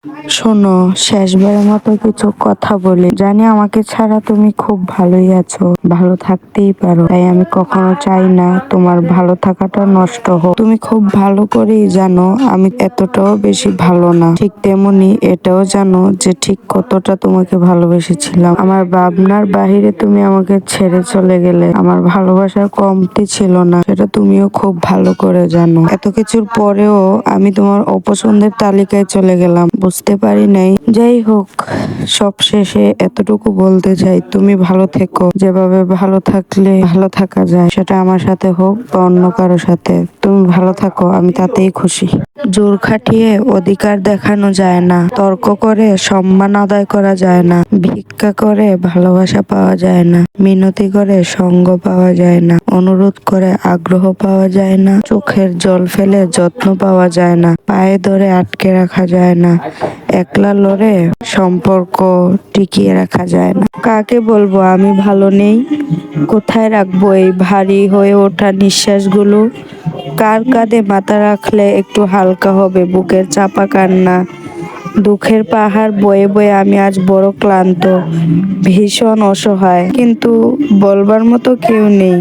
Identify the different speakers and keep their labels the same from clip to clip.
Speaker 1: শোনো, শেষবারের মতো কিছু কথা বলি। জানি আমাকে ছাড়া তুমি খুব ভালোই আছো, ভালো থাকতেই পারো, তাই আমি কখনো চাই না তোমার ভালো থাকাটা নষ্ট হোক। তুমি খুব ভালো করেই জানো আমি এতটাও বেশি ভালো না, ঠিক তেমনি এটাও জানো যে ঠিক কতটা তোমাকে ভালোবেসেছিলাম। আমার ভাবনার বাহিরে তুমি আমাকে ছেড়ে চলে গেলে, আমার ভালোবাসার কমতি ছিল না, সেটা তুমিও খুব ভালো করে জানো। এত কিছুর পরেও আমি তোমার অপছন্দের তালিকায় চলে গেলাম, বুঝতে পারি নাই। যাই হোক, সব শেষে এতটুকু বলতে চাই, তুমি ভালো থেকো। যেভাবে ভালো থাকলে ভালো থাকা যায়, সেটা আমার সাথে হোক বা অন্য কারো সাথে, তুমি ভালো থাকো, আমি তাতেই খুশি। জোর খাটিয়ে অধিকার দেখানো যায় না, তর্ক করে সম্মান আদায় করা যায় না, ভিক্ষা করে ভালোবাসা পাওয়া যায় না, মিনতি করে সঙ্গ পাওয়া যায় না, অনুরোধ করে আগ্রহ পাওয়া যায় না, চোখের জল ফেলে যত্ন পাওয়া যায় না, পায়ে ধরে আটকে রাখা যায় না, একলা লড়ে সম্পর্ক টিকিয়ে রাখা যায় না। কাকে বলবো আমি ভালো নেই? কোথায় রাখবো এই ভারী হয়ে ওঠা নিঃশ্বাসগুলো? কার কাঁধে মাথা রাখলে একটু হালকা হবে বুকের চাপা কান্না? দুঃখের পাহাড় বয়ে বয়ে আমি আজ বড় ক্লান্ত, ভীষণ অসহায়, কিন্তু বলবার মতো কেউ নেই,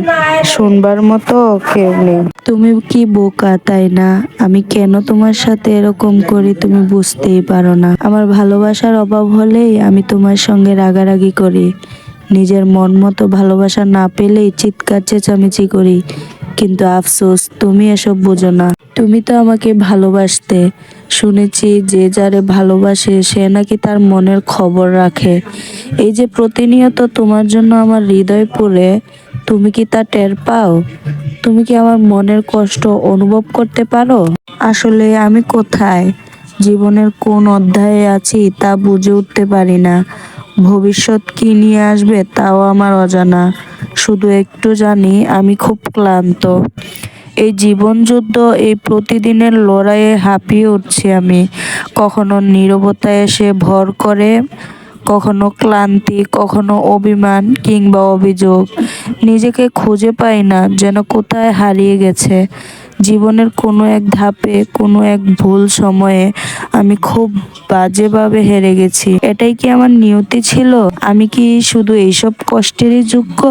Speaker 1: শুনবার মতো কেউ নেই। তুমি কি বোকা, তাই না? আমি কেন তোমার সাথে এরকম করি তুমি বুঝতেই পারো না। আমার ভালোবাসার অভাব হলেই আমি তোমার সঙ্গে রাগারাগি করি, নিজের মন মতো ভালোবাসা না পেলেই চিৎকার চেঁচামেচি করি। কিন্তু আফসোস, তুমি এসব বোঝো না। তুমি তো আমাকে ভালোবাসতে, শুনেছি যে যারে ভালোবাসে সে নাকি তার মনের খবর রাখে। এই যে প্রতিনিয়ত তোমার জন্য আমার হৃদয় পুড়ে, তুমি কি তা টের পাও? তুমি কি আমার মনের কষ্ট অনুভব করতে পারো? আসলে আমি কোথায়, জীবনের কোন অধ্যায়ে আছি তা বুঝে উঠতে পারি না। ভবিষ্যৎ কি নিয়ে আসবে তাও আমার অজানা। শুধু একটু জানি আমি খুব ক্লান্ত। এই জীবন যুদ্ধ, এই প্রতিদিনের লড়াইয়ে হাঁপিয়ে উঠছি আমি। কখনো নীরবতা এসে ভর করে, কখনো ক্লান্তি, কখনো অভিমান কিংবা অভিযোগ। নিজেকে খুঁজে পাই না, যেন কোথায় হারিয়ে গেছে। জীবনের কোনো এক ধাপে, কোনো এক ভুল সময়ে আমি খুব বাজেভাবে হেরে গেছি। এটাই কি আমার নিয়তি ছিল? আমি কি শুধু এইসব কষ্টেরই যোগ্য?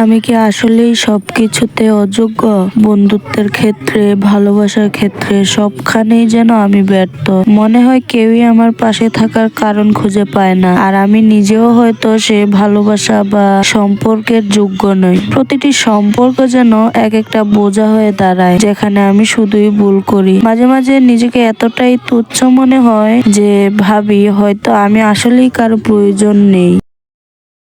Speaker 1: আমি কি আসলেই সবকিছুতে অযোগ্য? বন্ধুত্বের ক্ষেত্রে, ভালোবাসার ক্ষেত্রে, সবখানেই যেন আমি ব্যর্থ। মনে হয় কেউই আমার পাশে থাকার কারণ খুঁজে পায় না, আর আমি নিজেও হয়তো সে ভালোবাসা বা সম্পর্কের যোগ্য নই। প্রতিটি সম্পর্ক যেন এক একটা বোঝা হয়ে দাঁড়ায়, যেখানে আমি শুধুই ভুল করি। মাঝে মাঝে নিজেকে এতটাই তুচ্ছ মনে হয় যে ভাবি হয়তো আমি আসলেই কারো প্রয়োজন নেই।